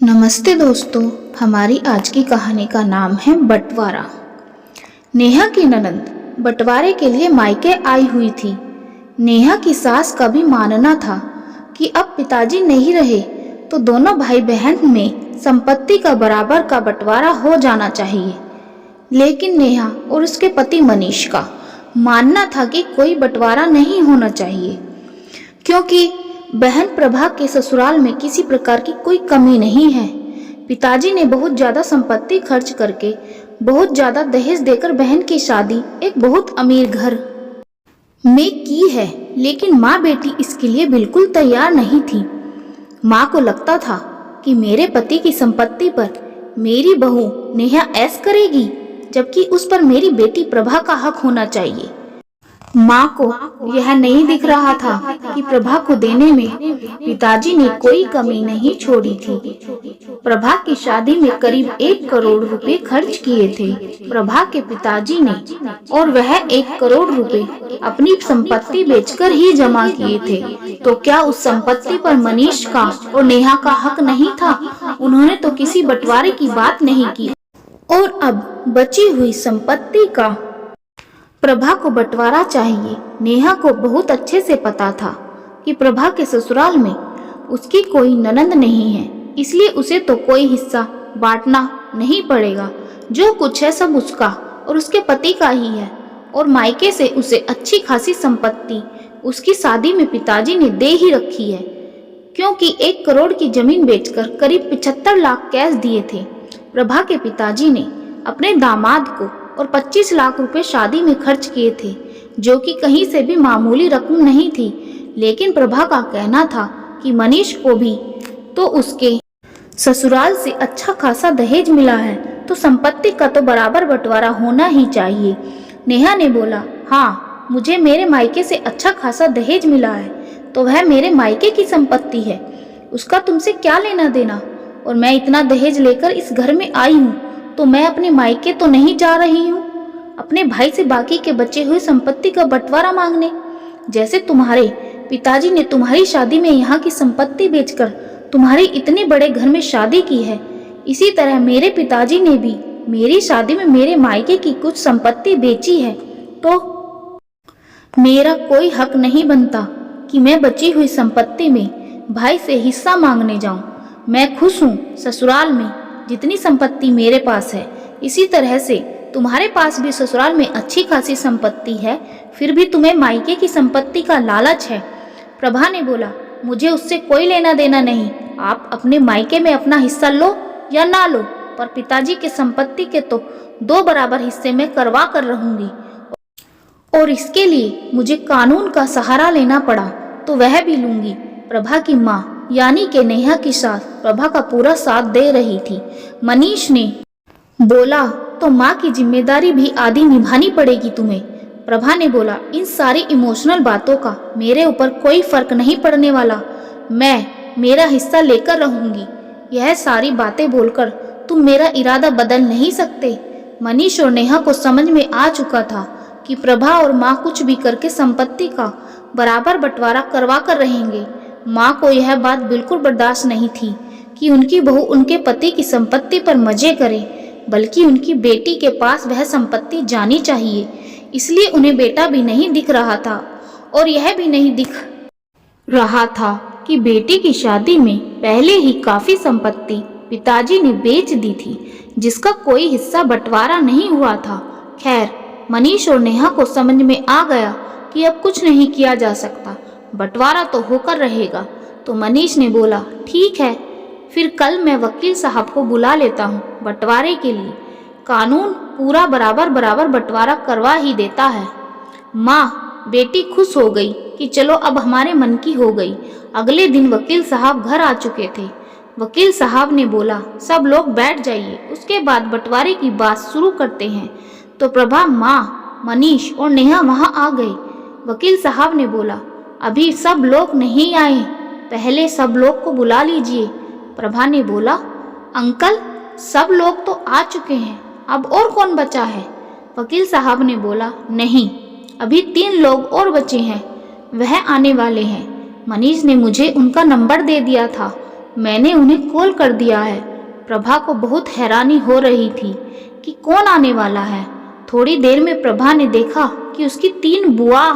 नमस्ते दोस्तों, हमारी आज की कहानी का नाम है बंटवारा। नेहा की ननंद बंटवारे के लिए मायके आई हुई थी। नेहा की सास का भी मानना था कि अब पिताजी नहीं रहे तो दोनों भाई बहन में संपत्ति का बराबर का बंटवारा हो जाना चाहिए। लेकिन नेहा और उसके पति मनीष का मानना था कि कोई बंटवारा नहीं होना चाहिए, क्योंकि बहन प्रभा के ससुराल में किसी प्रकार की कोई कमी नहीं है। पिताजी ने बहुत ज्यादा संपत्ति खर्च करके बहुत ज्यादा दहेज देकर बहन की शादी एक बहुत अमीर घर में की है, लेकिन माँ बेटी इसके लिए बिल्कुल तैयार नहीं थी। माँ को लगता था कि मेरे पति की संपत्ति पर मेरी बहू नेहा ऐश करेगी, जबकि उस पर मेरी बेटी प्रभा का हक होना चाहिए। माँ को यह नहीं दिख रहा था कि प्रभा को देने में पिताजी ने कोई कमी नहीं छोड़ी थी। प्रभा की शादी में करीब 1 करोड़ रुपए खर्च किए थे प्रभा के पिताजी ने, और वह 1 करोड़ रुपए अपनी संपत्ति बेचकर ही जमा किए थे। तो क्या उस संपत्ति पर मनीष का और नेहा का हक नहीं था? उन्होंने तो किसी बंटवारे की बात नहीं की, और अब बची हुई संपत्ति का प्रभा को बंटवारा चाहिए। नेहा को बहुत अच्छे से पता था कि प्रभा के ससुराल में उसकी कोई ननंद नहीं है, इसलिए उसे तो कोई हिस्सा बांटना नहीं पड़ेगा। जो कुछ है सब उसका और उसके पति का ही है, और मायके से उसे अच्छी खासी संपत्ति उसकी शादी में पिताजी ने दे ही रखी है, क्योंकि 1 करोड़ की जमीन बेचकर करीब 75 लाख कैश दिए थे। प्रभा के पिताजी ने अपने दामाद को और 25 लाख रुपए शादी में खर्च किए थे, जो कि कहीं से भी मामूली रकम नहीं थी। लेकिन प्रभा का कहना था कि मनीष को भी तो उसके ससुराल से अच्छा खासा दहेज मिला है, तो संपत्ति का तो बराबर बंटवारा होना ही चाहिए। नेहा ने बोला, हाँ, मुझे मेरे मायके से अच्छा खासा दहेज मिला है, तो वह मेरे मायके की संपत्ति है, उसका तुमसे क्या लेना देना। और मैं इतना दहेज लेकर इस घर में आई हूँ, तो मैं अपने मायके तो नहीं जा रही हूँ अपने भाई से बाकी के बचे हुए संपत्ति का बंटवारा मांगने। जैसे तुम्हारे पिताजी ने तुम्हारी शादी में यहाँ की संपत्ति बेचकर तुम्हारी इतने बड़े घर में शादी की है, इसी तरह मेरे पिताजी ने भी मेरी शादी में मेरे मायके की कुछ संपत्ति बेची है, तो मेरा कोई हक नहीं बनता कि मैं बची हुई संपत्ति में भाई से हिस्सा मांगने जाऊं। मैं खुश हूँ ससुराल में जितनी संपत्ति मेरे पास है, इसी तरह से तुम्हारे पास भी ससुराल में अच्छी खासी संपत्ति है, फिर भी तुम्हें मायके की संपत्ति का लालच है। प्रभा ने बोला, मुझे उससे कोई लेना देना नहीं, आप अपने मायके में अपना हिस्सा लो या ना लो, पर पिताजी के संपत्ति के तो 2 बराबर हिस्से में करवा कर रहूंगी, और इसके लिए मुझे कानून का सहारा लेना पड़ा तो वह भी लूंगी। प्रभा की माँ यानी कि नेहा की सास प्रभा का पूरा साथ दे रही थी। मनीष ने बोला, तो माँ की जिम्मेदारी भी आधी निभानी पड़ेगी तुम्हें। प्रभा ने बोला, इन सारी इमोशनल बातों का मेरे ऊपर कोई फर्क नहीं पड़ने वाला, मैं मेरा हिस्सा लेकर रहूंगी। यह सारी बातें बोलकर तुम मेरा इरादा बदल नहीं सकते। मनीष और नेहा को समझ में आ चुका था कि प्रभा और माँ कुछ भी करके संपत्ति का बराबर बंटवारा करवा कर रहेंगे। माँ को यह बात बिल्कुल बर्दाश्त नहीं थी कि उनकी बहू उनके पति की संपत्ति पर मजे करे, बल्कि उनकी बेटी के पास वह संपत्ति जानी चाहिए। इसलिए उन्हें बेटा भी नहीं दिख रहा था, और यह भी नहीं दिख रहा था कि बेटी की शादी में पहले ही काफी संपत्ति पिताजी ने बेच दी थी, जिसका कोई हिस्सा बंटवारा नहीं हुआ था। खैर, मनीष और नेहा को समझ में आ गया कि अब कुछ नहीं किया जा सकता, बंटवारा तो होकर रहेगा। तो मनीष ने बोला, ठीक है, फिर कल मैं वकील साहब को बुला लेता हूँ बंटवारे के लिए। कानून पूरा बराबर बंटवारा करवा ही देता है। माँ बेटी खुश हो गई कि चलो अब हमारे मन की हो गई। अगले दिन वकील साहब घर आ चुके थे। वकील साहब ने बोला, सब लोग बैठ जाइए, उसके बाद बंटवारे की बात शुरू करते हैं। तो प्रभा, माँ, मनीष और नेहा वहाँ आ गए। वकील साहब ने बोला, अभी सब लोग नहीं आए, पहले सब लोग को बुला लीजिए। प्रभा ने बोला, अंकल, सब लोग तो आ चुके हैं, अब और कौन बचा है? वकील साहब ने बोला, नहीं, अभी 3 लोग और बचे हैं, वह आने वाले हैं। मनीष ने मुझे उनका नंबर दे दिया था, मैंने उन्हें कॉल कर दिया है। प्रभा को बहुत हैरानी हो रही थी कि कौन आने वाला है। थोड़ी देर में प्रभा ने देखा कि उसकी 3 बुआ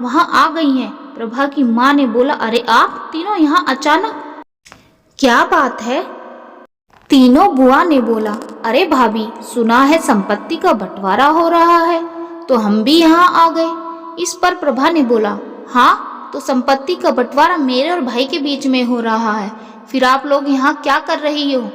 वहां आ गई हैं। प्रभा की माँ ने बोला, अरे आप तीनों यहाँ अचानक, क्या बात है? तीनों बुआ ने बोला, अरे भाभी, सुना है संपत्ति का बंटवारा हो रहा है, तो हम भी यहाँ आ गए। इस पर प्रभा ने बोला, हाँ, तो संपत्ति का बंटवारा मेरे और भाई के बीच में हो रहा है, फिर आप लोग यहाँ क्या कर रही हो?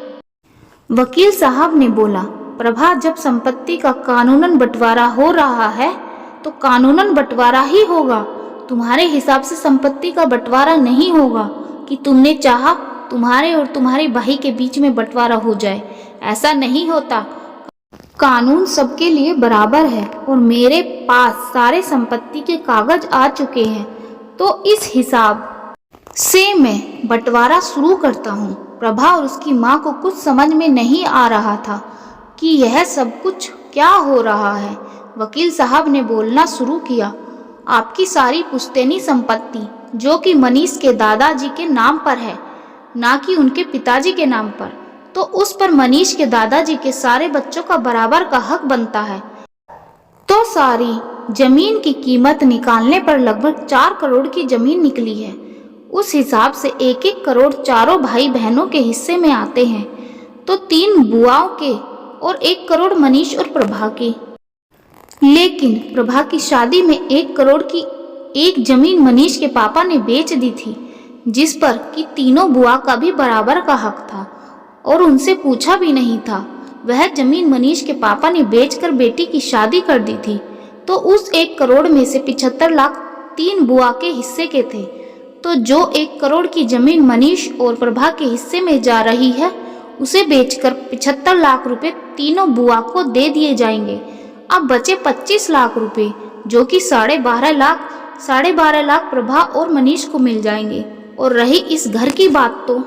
वकील साहब ने बोला, प्रभा, जब संपत्ति का कानूनन बंटवारा हो रहा है तो कानूनन बंटवारा ही होगा। तुम्हारे हिसाब से संपत्ति का बंटवारा नहीं होगा कि तुमने चाहा तुम्हारे और तुम्हारे भाई के बीच में बंटवारा हो जाए। ऐसा नहीं होता। कानून सबके लिए बराबर है और मेरे पास सारे संपत्ति के कागज आ चुके हैं, तो इस हिसाब से मैं बंटवारा शुरू करता हूँ। प्रभा और उसकी माँ को कुछ समझ में नहीं आ रहा था कि यह सब कुछ क्या हो रहा है। वकील साहब ने बोलना शुरू किया, आपकी सारी पुश्तैनी संपत्ति, जो कि मनीष के दादाजी के नाम पर है, ना कि उनके पिताजी के नाम पर, तो उस पर मनीष के दादाजी के सारे बच्चों का बराबर का हक बनता है। तो सारी जमीन की कीमत निकालने पर लगभग 4 करोड़ की जमीन निकली है। उस हिसाब से 1-1 करोड़ चारों भाई बहनों के हिस्से में आते हैं, तो 3 बुआओं के और 1 करोड़ मनीष और प्रभा के। लेकिन प्रभा की शादी में 1 करोड़ की एक जमीन मनीष के पापा ने बेच दी थी, जिस पर कि तीनों बुआ का भी बराबर का हक था और उनसे पूछा भी नहीं था। वह जमीन मनीष के पापा ने बेचकर बेटी की शादी कर दी थी, तो उस 1 करोड़ में से 75 लाख 3 बुआ के हिस्से के थे। तो जो 1 करोड़ की जमीन मनीष और प्रभा के हिस्से में जा रही है, उसे बेचकर 75 लाख रुपए तीनों बुआ को दे दिए जाएंगे। अब बचे 25 लाख रुपए, जो कि 12.5 लाख प्रभा और मनीष को मिल जाएंगे। और रही इस घर की बात, तो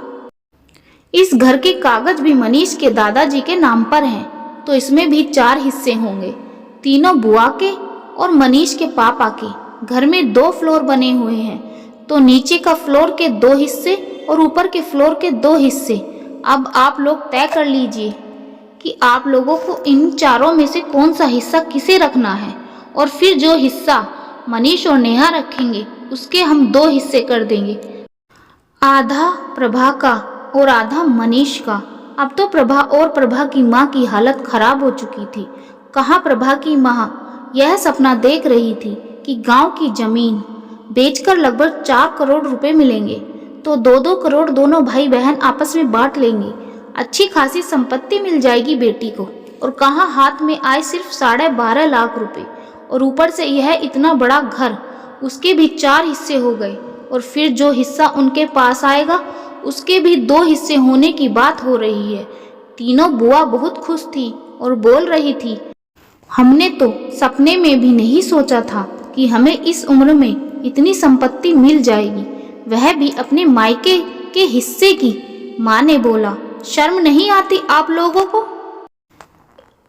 इस घर के कागज भी मनीष के दादाजी के नाम पर हैं, तो इसमें भी 4 हिस्से होंगे, तीनों बुआ के और मनीष के पापा के। घर में 2 फ्लोर बने हुए हैं, तो नीचे का फ्लोर के 2 हिस्से और ऊपर के फ्लोर के 2 हिस्से। अब आप लोग तय कर लीजिए कि आप लोगों को इन चारों में से कौन सा हिस्सा किसे रखना है, और फिर जो हिस्सा मनीष और नेहा रखेंगे उसके हम 2 हिस्से कर देंगे, आधा प्रभा का और आधा मनीष का। अब तो प्रभा और प्रभा की माँ की हालत खराब हो चुकी थी। कहाँ प्रभा की माँ यह सपना देख रही थी कि गांव की जमीन बेचकर लगभग 4 करोड़ रुपए मिलेंगे, तो 2-2 करोड़ दोनों भाई बहन आपस में बांट लेंगे, अच्छी खासी संपत्ति मिल जाएगी बेटी को। और कहाँ हाथ में आए सिर्फ 12.5 लाख रुपए, और ऊपर से यह इतना बड़ा घर, उसके भी 4 हिस्से हो गए। और फिर जो हिस्सा उनके पास आएगा उसके भी 2 हिस्से होने की बात हो रही है। तीनों बुआ बहुत खुश थी और बोल रही थी, हमने तो सपने में भी नहीं सोचा था कि हमें इस उम्र में इतनी संपत्ति मिल जाएगी, वह भी अपने मायके के हिस्से की। माँ ने बोला, शर्म नहीं आती आप लोगों को?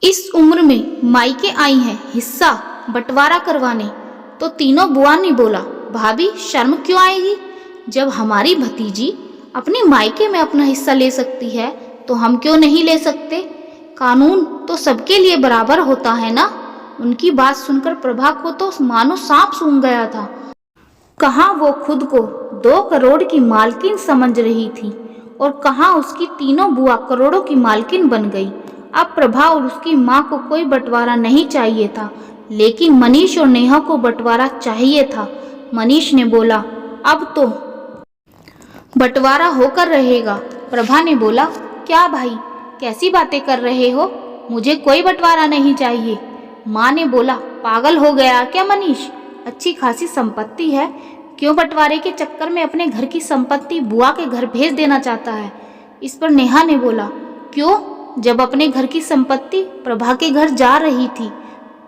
इस उम्र में मायके आई हैं हिस्सा बंटवारा करवाने। तो तीनों बुआ ने बोला, भाभी, शर्म क्यों आएगी? जब हमारी भतीजी अपने मायके में अपना हिस्सा ले सकती है, तो हम क्यों नहीं ले सकते? कानून तो सबके लिए बराबर होता है ना। उनकी बात सुनकर प्रभा को तो मानो सांप सूंघ गया था। कहाँ वो खुद को 2 करोड़ की मालकिन समझ रही थी, और कहाँ उसकी तीनों बुआ करोड़ों की मालकिन बन गई। अब प्रभा और उसकी माँ को कोई बंटवारा नहीं चाहिए था, लेकिन मनीष और नेहा को बंटवारा चाहिए था। मनीष ने बोला, अब तो बंटवारा होकर रहेगा। प्रभा ने बोला, क्या भाई, कैसी बातें कर रहे हो? मुझे कोई बंटवारा नहीं चाहिए। माँ ने बोला, पागल हो गया क्या मनीष? अच्छी खासी संपत्ति है, क्यों बंटवारे के चक्कर में अपने घर की संपत्ति बुआ के घर भेज देना चाहता है? इस पर नेहा ने बोला, क्यों? जब अपने घर की संपत्ति प्रभा के घर जा रही थी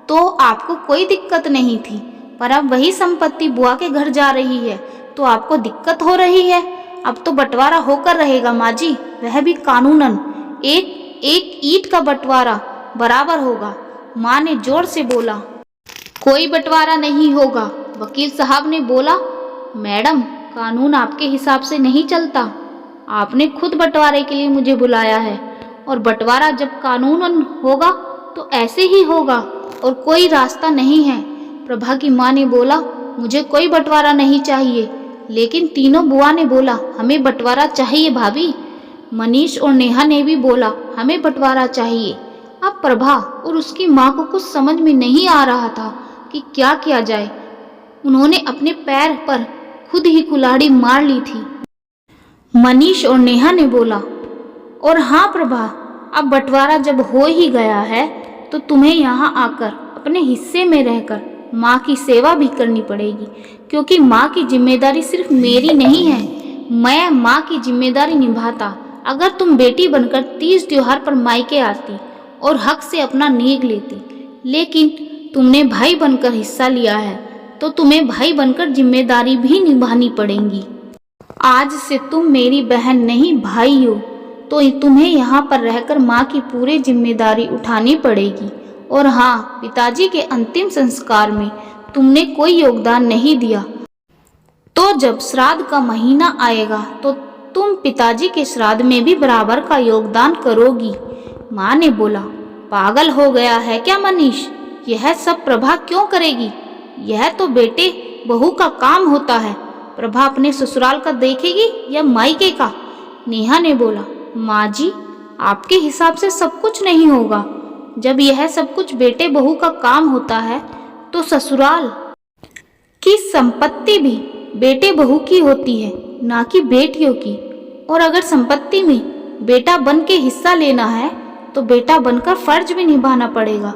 तो आपको कोई दिक्कत नहीं थी, पर अब वही संपत्ति बुआ के घर जा रही है तो आपको दिक्कत हो रही है। अब तो बंटवारा होकर रहेगा माँ जी, वह भी कानूनन। एक ईंट का बंटवारा बराबर होगा। माँ ने जोर से बोला, कोई बंटवारा नहीं होगा। वकील साहब ने बोला, मैडम, कानून आपके हिसाब से नहीं चलता। आपने खुद बंटवारे के लिए मुझे बुलाया है, और बंटवारा जब कानूनन होगा तो ऐसे ही होगा और कोई रास्ता नहीं है। प्रभा की माँ ने बोला, मुझे कोई बंटवारा नहीं चाहिए। लेकिन तीनों बुआ ने बोला, हमें बंटवारा चाहिए भाभी। मनीष और नेहा ने भी बोला, हमें बंटवारा चाहिए। अब प्रभा और उसकी माँ को कुछ समझ में नहीं आ रहा था कि क्या किया जाए। उन्होंने अपने पैर पर खुद ही कुल्हाड़ी मार ली थी। मनीष और नेहा ने बोला, और हाँ प्रभा, अब बंटवारा जब हो ही गया है तो तुम्हें यहाँ आकर अपने हिस्से में रहकर माँ की सेवा भी करनी पड़ेगी, क्योंकि माँ की जिम्मेदारी सिर्फ मेरी नहीं है। मैं माँ की जिम्मेदारी निभाता अगर तुम बेटी बनकर तीज त्योहार पर मायके आती और हक से अपना नीक लेती, लेकिन तुमने भाई बनकर हिस्सा लिया है तो तुम्हें भाई बनकर जिम्मेदारी भी निभानी पड़ेगी। आज से तुम मेरी बहन नहीं भाई हो, तो तुम्हें यहाँ पर रहकर माँ की पूरी जिम्मेदारी उठानी पड़ेगी। और हाँ, पिताजी के अंतिम संस्कार में तुमने कोई योगदान नहीं दिया, तो जब श्राद्ध का महीना आएगा तो तुम पिताजी के श्राद्ध में भी बराबर का योगदान करोगी। माँ ने बोला, पागल हो गया है क्या मनीष? यह सब प्रभा क्यों करेगी? यह तो बेटे बहू का काम होता है। प्रभा अपने ससुराल का देखेगी या मायके का? नेहा ने बोला, माँ जी, आपके हिसाब से सब कुछ नहीं होगा। जब यह सब कुछ बेटे बहू का काम होता है तो ससुराल की संपत्ति भी बेटे बहू की होती है, ना कि बेटियों की। और अगर संपत्ति में बेटा बन के हिस्सा लेना है तो बेटा बनकर फर्ज भी निभाना पड़ेगा।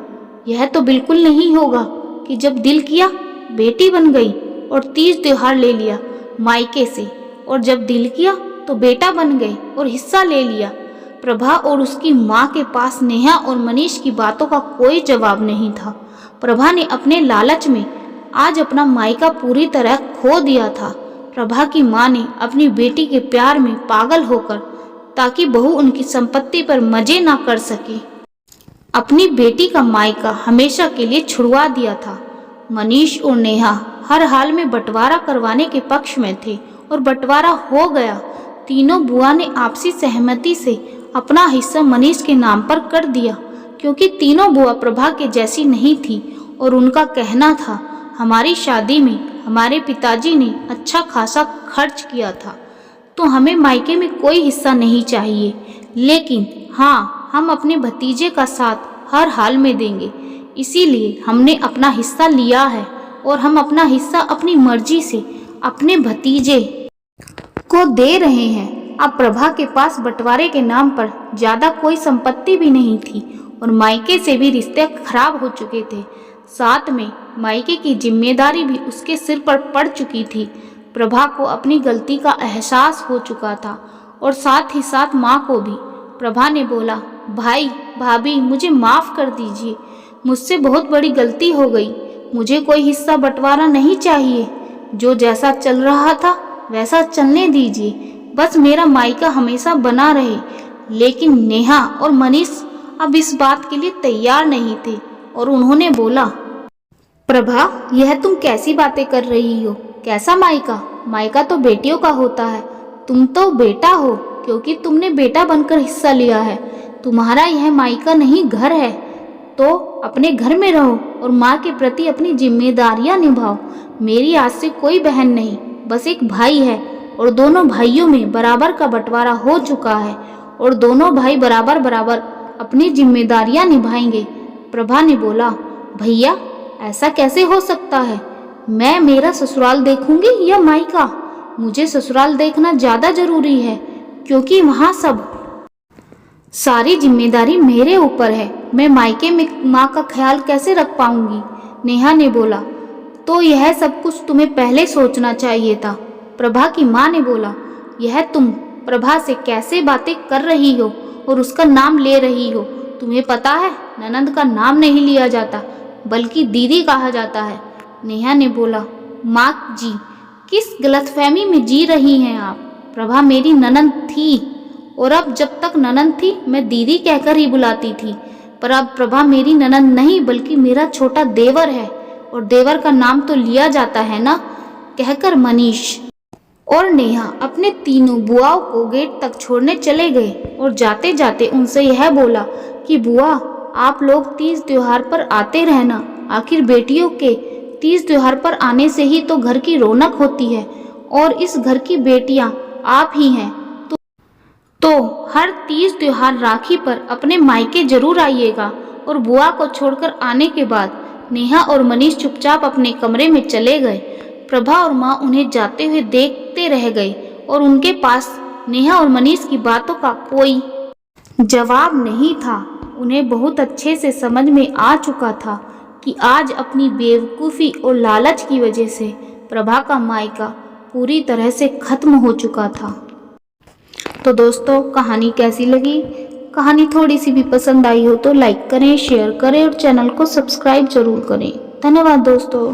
यह तो बिल्कुल नहीं होगा कि जब दिल किया बेटी बन गई और तीज त्योहार ले लिया मायके से, और जब दिल किया तो बेटा बन गए और हिस्सा ले लिया। प्रभा और उसकी माँ के पास नेहा और मनीष की बातों का कोई जवाब नहीं था। प्रभा ने अपने लालच में आज अपना मायका पूरी तरह खो दिया था। प्रभा की माँ ने अपनी बेटी के प्यार में पागल होकर, ताकि बहू उनकी संपत्ति पर मजे ना कर सके, अपनी बेटी का मायका हमेशा के लिए छुड़वा दिया था। मनीष और नेहा हर हाल में बंटवारा करवाने के पक्ष में थे और बंटवारा हो गया। तीनों बुआ ने आपसी सहमति से अपना हिस्सा मनीष के नाम पर कर दिया, क्योंकि तीनों बुआ प्रभा के जैसी नहीं थी और उनका कहना था, हमारी शादी में हमारे पिताजी ने अच्छा खासा खर्च किया था, तो हमें मायके में कोई हिस्सा नहीं चाहिए। लेकिन हाँ, हम अपने भतीजे का साथ हर हाल में देंगे, इसीलिए हमने अपना हिस्सा लिया है और हम अपना हिस्सा अपनी मर्जी से अपने भतीजे को दे रहे हैं। अब प्रभा के पास बंटवारे के नाम पर ज्यादा कोई संपत्ति भी नहीं थी और मायके से भी रिश्ते खराब हो चुके थे। साथ में मायके की जिम्मेदारी भी उसके सिर पर पड़ चुकी थी। प्रभा को अपनी गलती का एहसास हो चुका था और साथ ही साथ माँ को भी। प्रभा ने बोला, भाई भाभी, मुझे माफ़ कर दीजिए, मुझसे बहुत बड़ी गलती हो गई। मुझे कोई हिस्सा बंटवारा नहीं चाहिए। जो जैसा चल रहा था वैसा चलने दीजिए, बस मेरा मायका हमेशा बना रहे। लेकिन नेहा और मनीष अब इस बात के लिए तैयार नहीं थे और उन्होंने बोला, प्रभा, यह तुम कैसी बातें कर रही हो? कैसा मायका? मायका तो बेटियों का होता है। तुम तो बेटा हो क्योंकि तुमने बेटा बनकर हिस्सा लिया है। तुम्हारा यह मायका नहीं, घर है। तो अपने घर में रहो और माँ के प्रति अपनी जिम्मेदारियाँ निभाओ। मेरी आज से कोई बहन नहीं, बस एक भाई है और दोनों भाइयों में बराबर का बंटवारा हो चुका है और दोनों भाई बराबर बराबर अपनी जिम्मेदारियां निभाएंगे। प्रभा ने बोला, भैया ऐसा कैसे हो सकता है? मैं मेरा ससुराल देखूंगी या मायका? मुझे ससुराल देखना ज़्यादा जरूरी है क्योंकि वहाँ सब सारी जिम्मेदारी मेरे ऊपर है। मैं मायके में माँ का ख्याल कैसे रख पाऊंगी? नेहा ने बोला, तो यह सब कुछ तुम्हें पहले सोचना चाहिए था। प्रभा की माँ ने बोला, यह तुम प्रभा से कैसे बातें कर रही हो और उसका नाम ले रही हो? तुम्हें पता है ननंद का नाम नहीं लिया जाता बल्कि दीदी कहा जाता है। नेहा ने बोला, माँ जी, किस गलतफहमी में जी रही हैं आप? प्रभा मेरी ननंद थी और अब जब तक ननंद थी मैं दीदी कहकर ही बुलाती थी, पर अब प्रभा मेरी ननंद नहीं बल्कि मेरा छोटा देवर है और देवर का नाम तो लिया जाता है ना, कहकर मनीष और नेहा अपने तीनों बुआओं को गेट तक छोड़ने चले गए और जाते जाते उनसे यह बोला कि बुआ, आप लोग तीज त्योहार पर आते रहना। आखिर बेटियों के तीज त्योहार पर आने से ही तो घर की रौनक होती है और इस घर की बेटियां आप ही हैं। तो हर तीज त्योहार राखी पर अपने मायके जरूर आइएगा। और बुआ को छोड़कर आने के बाद नेहा और मनीष चुपचाप अपने कमरे में चले गए। प्रभा और माँ उन्हें जाते हुए देखते रह गई और उनके पास नेहा और मनीष की बातों का कोई जवाब नहीं था। उन्हें बहुत अच्छे से समझ में आ चुका था कि आज अपनी बेवकूफ़ी और लालच की वजह से प्रभा का मायका पूरी तरह से खत्म हो चुका था। तो दोस्तों, कहानी कैसी लगी? कहानी थोड़ी सी भी पसंद आई हो तो लाइक करें, शेयर करें और चैनल को सब्सक्राइब जरूर करें। धन्यवाद दोस्तों।